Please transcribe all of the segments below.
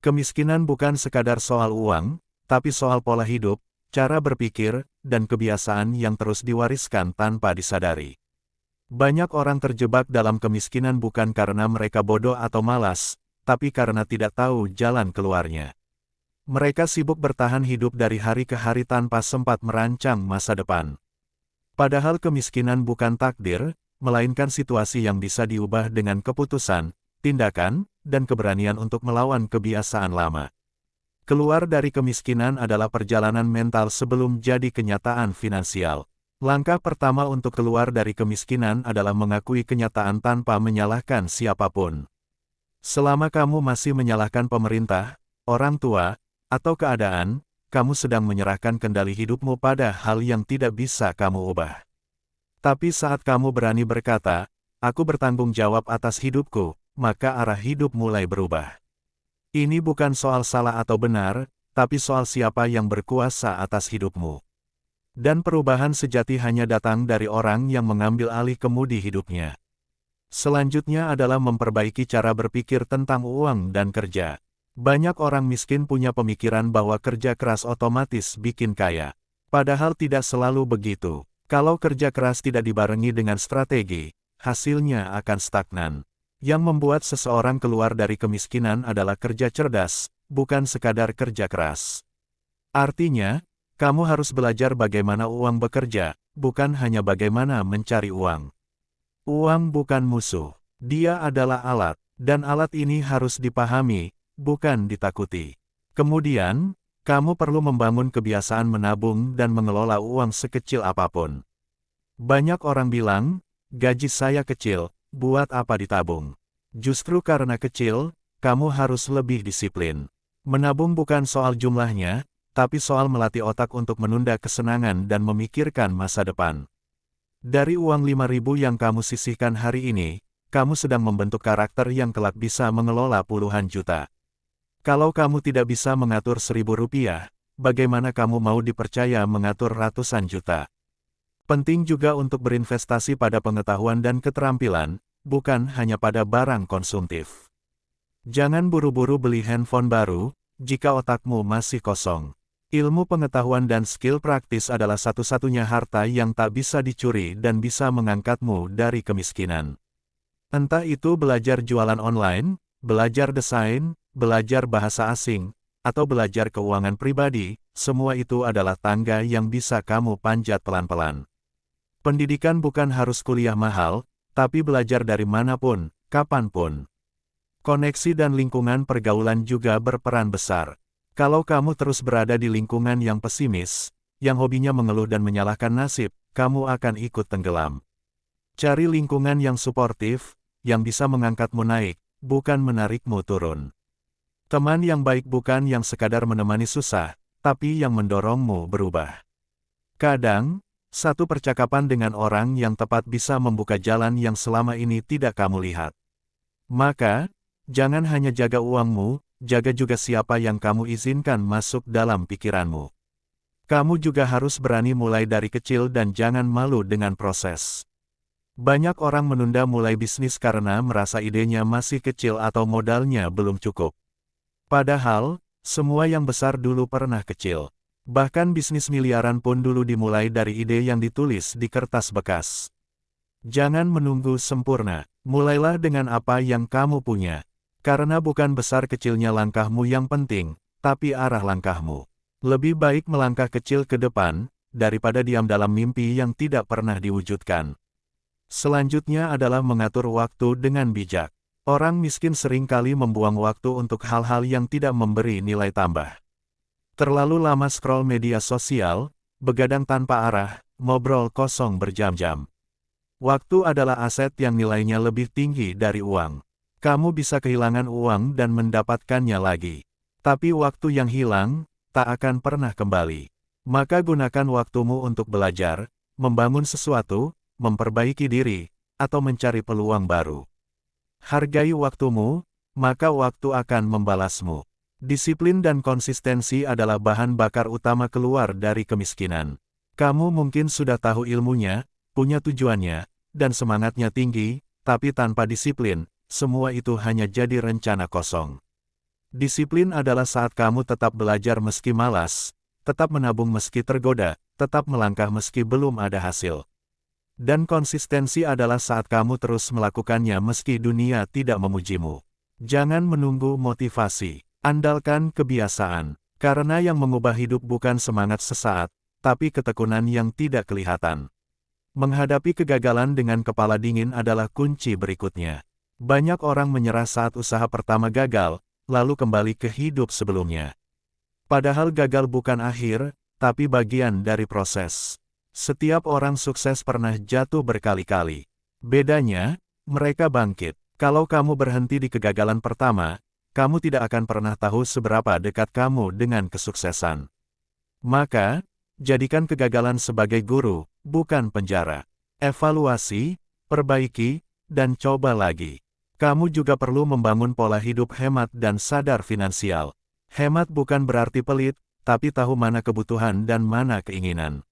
Kemiskinan bukan sekadar soal uang, tapi soal pola hidup, cara berpikir, dan kebiasaan yang terus diwariskan tanpa disadari. Banyak orang terjebak dalam kemiskinan bukan karena mereka bodoh atau malas, tapi karena tidak tahu jalan keluarnya. Mereka sibuk bertahan hidup dari hari ke hari tanpa sempat merancang masa depan. Padahal kemiskinan bukan takdir, melainkan situasi yang bisa diubah dengan keputusan, tindakan, dan keberanian untuk melawan kebiasaan lama. Keluar dari kemiskinan adalah perjalanan mental sebelum jadi kenyataan finansial. Langkah pertama untuk keluar dari kemiskinan adalah mengakui kenyataan tanpa menyalahkan siapapun. Selama kamu masih menyalahkan pemerintah, orang tua, atau keadaan, kamu sedang menyerahkan kendali hidupmu pada hal yang tidak bisa kamu ubah. Tapi saat kamu berani berkata, "Aku bertanggung jawab atas hidupku," maka arah hidup mulai berubah. Ini bukan soal salah atau benar, tapi soal siapa yang berkuasa atas hidupmu. Dan perubahan sejati hanya datang dari orang yang mengambil alih kemudi hidupnya. Selanjutnya adalah memperbaiki cara berpikir tentang uang dan kerja. Banyak orang miskin punya pemikiran bahwa kerja keras otomatis bikin kaya. Padahal tidak selalu begitu. Kalau kerja keras tidak dibarengi dengan strategi, hasilnya akan stagnan. Yang membuat seseorang keluar dari kemiskinan adalah kerja cerdas, bukan sekadar kerja keras. Artinya, kamu harus belajar bagaimana uang bekerja, bukan hanya bagaimana mencari uang. Uang bukan musuh, dia adalah alat, dan alat ini harus dipahami, bukan ditakuti. Kemudian, kamu perlu membangun kebiasaan menabung dan mengelola uang sekecil apapun. Banyak orang bilang, gaji saya kecil, buat apa ditabung? Justru karena kecil, kamu harus lebih disiplin. Menabung bukan soal jumlahnya, tapi soal melatih otak untuk menunda kesenangan dan memikirkan masa depan. Dari uang 5.000 yang kamu sisihkan hari ini, kamu sedang membentuk karakter yang kelak bisa mengelola puluhan juta. Kalau kamu tidak bisa mengatur 1.000 rupiah, bagaimana kamu mau dipercaya mengatur ratusan juta? Penting juga untuk berinvestasi pada pengetahuan dan keterampilan, bukan hanya pada barang konsumtif. Jangan buru-buru beli handphone baru, jika otakmu masih kosong. Ilmu pengetahuan dan skill praktis adalah satu-satunya harta yang tak bisa dicuri dan bisa mengangkatmu dari kemiskinan. Entah itu belajar jualan online, belajar desain, belajar bahasa asing, atau belajar keuangan pribadi, semua itu adalah tangga yang bisa kamu panjat pelan-pelan. Pendidikan bukan harus kuliah mahal, tapi belajar dari manapun, kapanpun. Koneksi dan lingkungan pergaulan juga berperan besar. Kalau kamu terus berada di lingkungan yang pesimis, yang hobinya mengeluh dan menyalahkan nasib, kamu akan ikut tenggelam. Cari lingkungan yang suportif, yang bisa mengangkatmu naik, bukan menarikmu turun. Teman yang baik bukan yang sekadar menemani susah, tapi yang mendorongmu berubah. Kadang, satu percakapan dengan orang yang tepat bisa membuka jalan yang selama ini tidak kamu lihat. Maka, jangan hanya jaga uangmu, jaga juga siapa yang kamu izinkan masuk dalam pikiranmu. Kamu juga harus berani mulai dari kecil dan jangan malu dengan proses. Banyak orang menunda mulai bisnis karena merasa idenya masih kecil atau modalnya belum cukup. Padahal, semua yang besar dulu pernah kecil. Bahkan bisnis miliaran pun dulu dimulai dari ide yang ditulis di kertas bekas. Jangan menunggu sempurna, mulailah dengan apa yang kamu punya. Karena bukan besar kecilnya langkahmu yang penting, tapi arah langkahmu. Lebih baik melangkah kecil ke depan, daripada diam dalam mimpi yang tidak pernah diwujudkan. Selanjutnya adalah mengatur waktu dengan bijak. Orang miskin seringkali membuang waktu untuk hal-hal yang tidak memberi nilai tambah. Terlalu lama scroll media sosial, begadang tanpa arah, ngobrol kosong berjam-jam. Waktu adalah aset yang nilainya lebih tinggi dari uang. Kamu bisa kehilangan uang dan mendapatkannya lagi. Tapi waktu yang hilang, tak akan pernah kembali. Maka gunakan waktumu untuk belajar, membangun sesuatu, memperbaiki diri, atau mencari peluang baru. Hargai waktumu, maka waktu akan membalasmu. Disiplin dan konsistensi adalah bahan bakar utama keluar dari kemiskinan. Kamu mungkin sudah tahu ilmunya, punya tujuannya, dan semangatnya tinggi, tapi tanpa disiplin, semua itu hanya jadi rencana kosong. Disiplin adalah saat kamu tetap belajar meski malas, tetap menabung meski tergoda, tetap melangkah meski belum ada hasil. Dan konsistensi adalah saat kamu terus melakukannya meski dunia tidak memujimu. Jangan menunggu motivasi, andalkan kebiasaan. Karena yang mengubah hidup bukan semangat sesaat, tapi ketekunan yang tidak kelihatan. Menghadapi kegagalan dengan kepala dingin adalah kunci berikutnya. Banyak orang menyerah saat usaha pertama gagal, lalu kembali ke hidup sebelumnya. Padahal gagal bukan akhir, tapi bagian dari proses. Setiap orang sukses pernah jatuh berkali-kali. Bedanya, mereka bangkit. Kalau kamu berhenti di kegagalan pertama, kamu tidak akan pernah tahu seberapa dekat kamu dengan kesuksesan. Maka, jadikan kegagalan sebagai guru, bukan penjara. Evaluasi, perbaiki, dan coba lagi. Kamu juga perlu membangun pola hidup hemat dan sadar finansial. Hemat bukan berarti pelit, tapi tahu mana kebutuhan dan mana keinginan.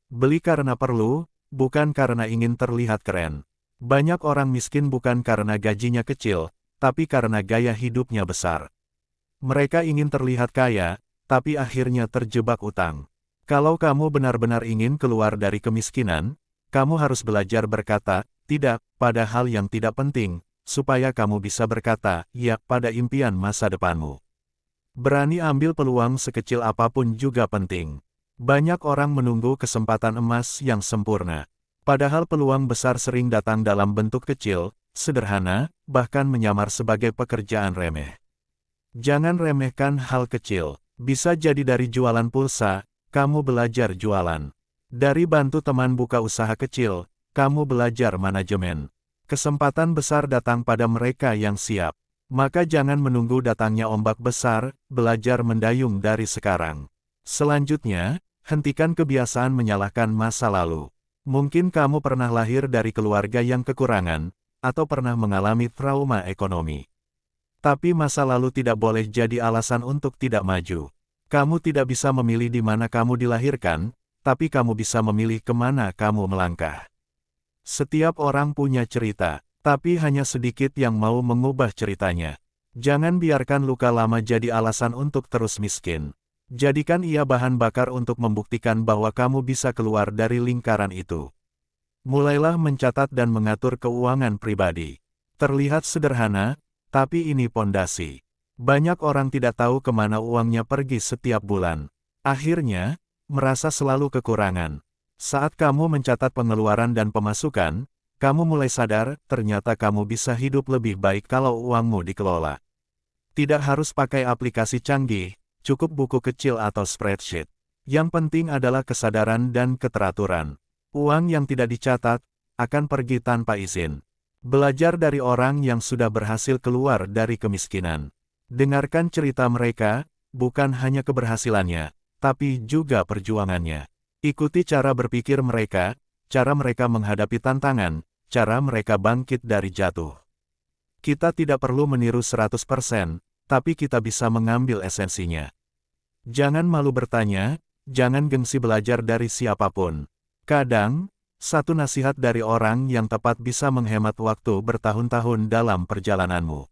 Beli karena perlu, bukan karena ingin terlihat keren. Banyak orang miskin bukan karena gajinya kecil, tapi karena gaya hidupnya besar. Mereka ingin terlihat kaya, tapi akhirnya terjebak utang. Kalau kamu benar-benar ingin keluar dari kemiskinan, kamu harus belajar berkata, tidak, pada hal yang tidak penting, supaya kamu bisa berkata, ya, pada impian masa depanmu. Berani ambil peluang sekecil apapun juga penting. Banyak orang menunggu kesempatan emas yang sempurna. Padahal peluang besar sering datang dalam bentuk kecil, sederhana, bahkan menyamar sebagai pekerjaan remeh. Jangan remehkan hal kecil. Bisa jadi dari jualan pulsa, kamu belajar jualan. Dari bantu teman buka usaha kecil, kamu belajar manajemen. Kesempatan besar datang pada mereka yang siap. Maka jangan menunggu datangnya ombak besar, belajar mendayung dari sekarang. Selanjutnya, hentikan kebiasaan menyalahkan masa lalu. Mungkin kamu pernah lahir dari keluarga yang kekurangan, atau pernah mengalami trauma ekonomi. Tapi masa lalu tidak boleh jadi alasan untuk tidak maju. Kamu tidak bisa memilih di mana kamu dilahirkan, tapi kamu bisa memilih kemana kamu melangkah. Setiap orang punya cerita, tapi hanya sedikit yang mau mengubah ceritanya. Jangan biarkan luka lama jadi alasan untuk terus miskin. Jadikan ia bahan bakar untuk membuktikan bahwa kamu bisa keluar dari lingkaran itu. Mulailah mencatat dan mengatur keuangan pribadi. Terlihat sederhana, tapi ini pondasi. Banyak orang tidak tahu kemana uangnya pergi setiap bulan. Akhirnya, merasa selalu kekurangan. Saat kamu mencatat pengeluaran dan pemasukan, kamu mulai sadar, ternyata kamu bisa hidup lebih baik kalau uangmu dikelola. Tidak harus pakai aplikasi canggih, cukup buku kecil atau spreadsheet. Yang penting adalah kesadaran dan keteraturan. Uang yang tidak dicatat, akan pergi tanpa izin. Belajar dari orang yang sudah berhasil keluar dari kemiskinan. Dengarkan cerita mereka, bukan hanya keberhasilannya, tapi juga perjuangannya. Ikuti cara berpikir mereka, cara mereka menghadapi tantangan, cara mereka bangkit dari jatuh. Kita tidak perlu meniru 100%, tapi kita bisa mengambil esensinya. Jangan malu bertanya, jangan gengsi belajar dari siapapun. Kadang, satu nasihat dari orang yang tepat bisa menghemat waktu bertahun-tahun dalam perjalananmu.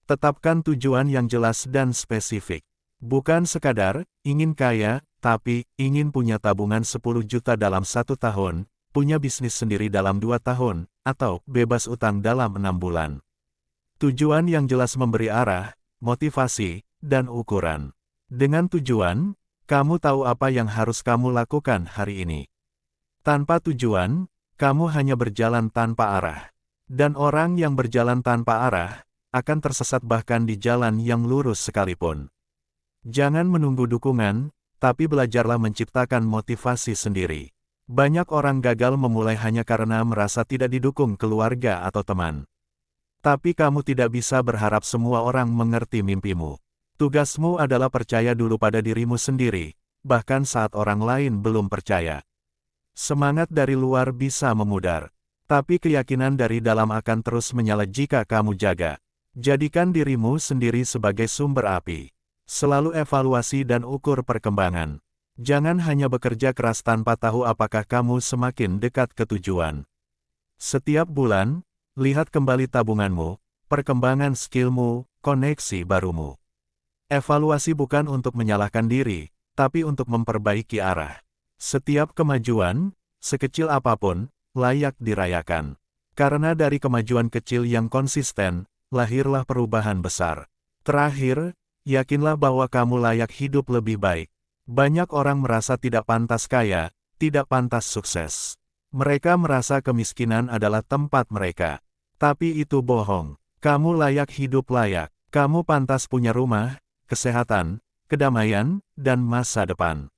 Tetapkan tujuan yang jelas dan spesifik. Bukan sekadar ingin kaya, tapi ingin punya tabungan 10 juta dalam 1 tahun, punya bisnis sendiri dalam 2 tahun, atau bebas utang dalam 6 bulan. Tujuan yang jelas memberi arah, motivasi, dan ukuran. Dengan tujuan, kamu tahu apa yang harus kamu lakukan hari ini. Tanpa tujuan, kamu hanya berjalan tanpa arah. Dan orang yang berjalan tanpa arah, akan tersesat bahkan di jalan yang lurus sekalipun. Jangan menunggu dukungan, tapi belajarlah menciptakan motivasi sendiri. Banyak orang gagal memulai hanya karena merasa tidak didukung keluarga atau teman. Tapi kamu tidak bisa berharap semua orang mengerti mimpimu. Tugasmu adalah percaya dulu pada dirimu sendiri, bahkan saat orang lain belum percaya. Semangat dari luar bisa memudar, tapi keyakinan dari dalam akan terus menyala jika kamu jaga. Jadikan dirimu sendiri sebagai sumber api. Selalu evaluasi dan ukur perkembangan. Jangan hanya bekerja keras tanpa tahu apakah kamu semakin dekat ke tujuan. Setiap bulan, lihat kembali tabunganmu, perkembangan skillmu, koneksi barumu. Evaluasi bukan untuk menyalahkan diri, tapi untuk memperbaiki arah. Setiap kemajuan, sekecil apapun, layak dirayakan. Karena dari kemajuan kecil yang konsisten, lahirlah perubahan besar. Terakhir, yakinlah bahwa kamu layak hidup lebih baik. Banyak orang merasa tidak pantas kaya, tidak pantas sukses. Mereka merasa kemiskinan adalah tempat mereka. Tapi itu bohong. Kamu layak hidup layak. Kamu pantas punya rumah, kesehatan, kedamaian, dan masa depan.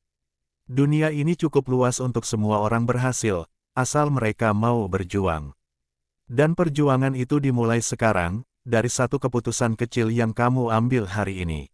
Dunia ini cukup luas untuk semua orang berhasil, asal mereka mau berjuang. Dan perjuangan itu dimulai sekarang, dari satu keputusan kecil yang kamu ambil hari ini.